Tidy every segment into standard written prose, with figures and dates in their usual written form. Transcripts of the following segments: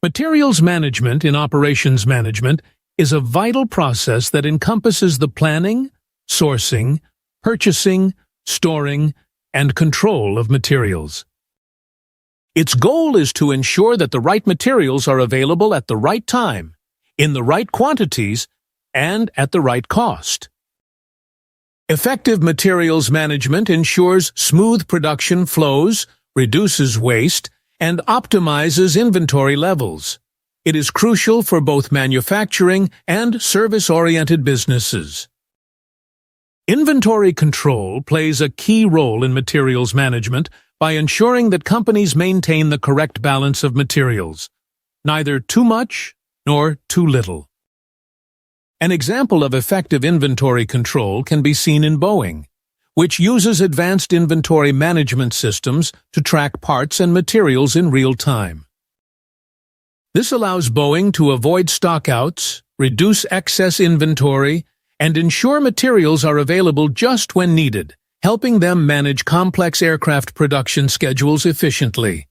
Materials management in operations management is a vital process that encompasses the planning, sourcing, purchasing, storing, and control of materials. Its goal is to ensure that the right materials are available at the right time, in the right quantities, and at the right cost. Effective materials management ensures smooth production flows, reduces waste, and optimizes inventory levels. It is crucial for both manufacturing and service-oriented businesses. Inventory control plays a key role in materials management by ensuring that companies maintain the correct balance of materials, neither too much nor too little. An example of effective inventory control can be seen in Boeing, which uses advanced inventory management systems to track parts and materials in real time. This allows Boeing to avoid stockouts, reduce excess inventory, and ensure materials are available just when needed, helping them manage complex aircraft production schedules efficiently.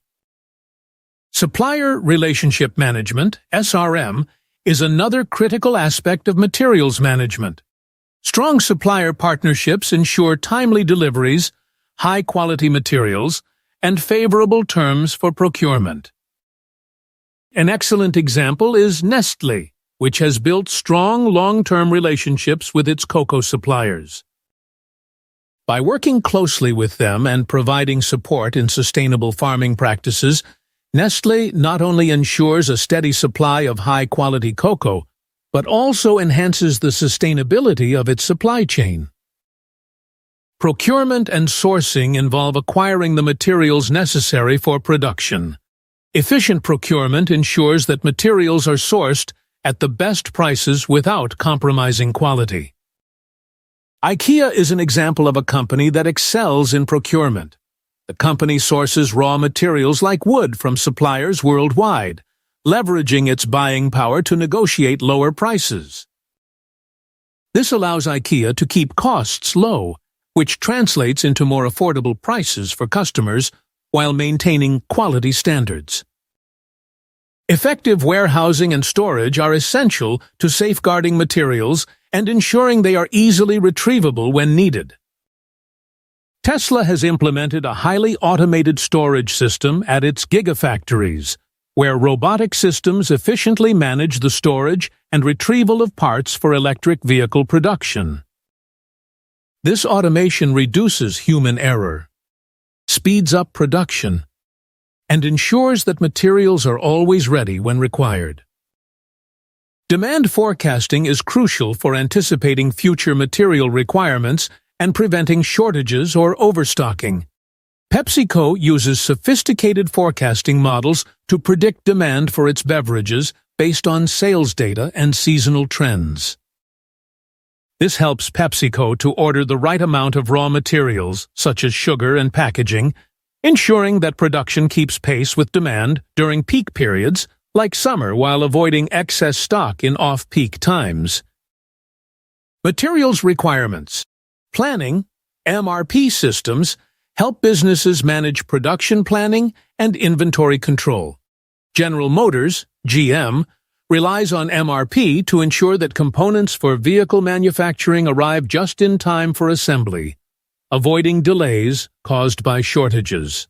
Supplier relationship management, SRM, is another critical aspect of materials management. Strong supplier partnerships ensure timely deliveries, high-quality materials, and favorable terms for procurement. An excellent example is Nestlé, which has built strong long-term relationships with its cocoa suppliers. By working closely with them and providing support in sustainable farming practices, Nestlé not only ensures a steady supply of high-quality cocoa, but also enhances the sustainability of its supply chain. Procurement and sourcing involve acquiring the materials necessary for production. Efficient procurement ensures that materials are sourced at the best prices without compromising quality. Ikea is an example of a company that excels in procurement. The company sources raw materials like wood from suppliers worldwide, leveraging its buying power to negotiate lower prices. This allows IKEA to keep costs low, which translates into more affordable prices for customers while maintaining quality standards. Effective warehousing and storage are essential to safeguarding materials and ensuring they are easily retrievable when needed. Tesla has implemented a highly automated storage system at its Gigafactories, where robotic systems efficiently manage the storage and retrieval of parts for electric vehicle production. This automation reduces human error, speeds up production, and ensures that materials are always ready when required. Demand forecasting is crucial for anticipating future material requirements and preventing shortages or overstocking. PepsiCo uses sophisticated forecasting models to predict demand for its beverages based on sales data and seasonal trends. This helps PepsiCo to order the right amount of raw materials, such as sugar and packaging, ensuring that production keeps pace with demand during peak periods, like summer, while avoiding excess stock in off-peak times. Materials requirements. Planning, MRP systems, help businesses manage production planning and inventory control. General Motors, GM, relies on MRP to ensure that components for vehicle manufacturing arrive just in time for assembly, avoiding delays caused by shortages.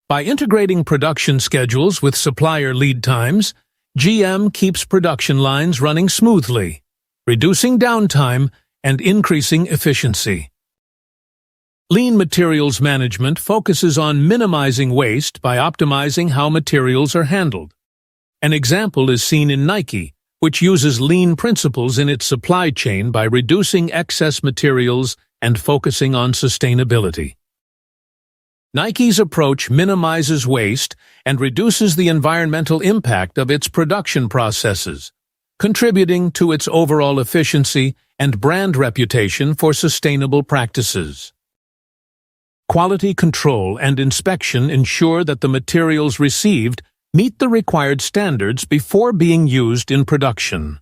By integrating production schedules with supplier lead times, GM keeps production lines running smoothly, reducing downtime and increasing efficiency. Lean materials management focuses on minimizing waste by optimizing how materials are handled. An example is seen in Nike, which uses lean principles in its supply chain by reducing excess materials and focusing on sustainability. Nike's approach minimizes waste and reduces the environmental impact of its production processes, contributing to its overall efficiency and brand reputation for sustainable practices. Quality control and inspection ensure that the materials received meet the required standards before being used in production.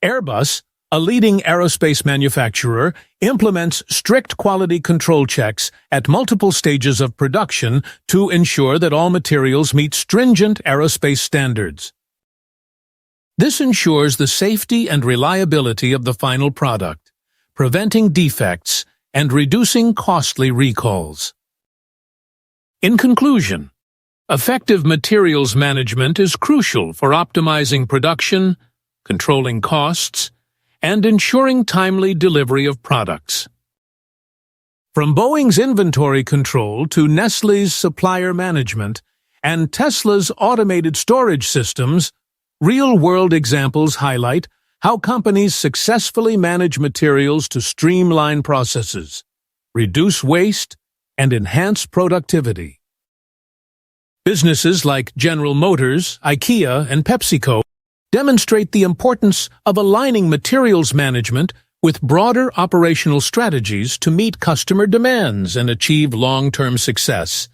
Airbus, a leading aerospace manufacturer, implements strict quality control checks at multiple stages of production to ensure that all materials meet stringent aerospace standards. This ensures the safety and reliability of the final product, preventing defects and reducing costly recalls. In conclusion, effective materials management is crucial for optimizing production, controlling costs, and ensuring timely delivery of products. From Boeing's inventory control to Nestlé's supplier management and Tesla's automated storage systems, real-world examples highlight how companies successfully manage materials to streamline processes, reduce waste, and enhance productivity. Businesses like General Motors, Ikea, and PepsiCo demonstrate the importance of aligning materials management with broader operational strategies to meet customer demands and achieve long-term success.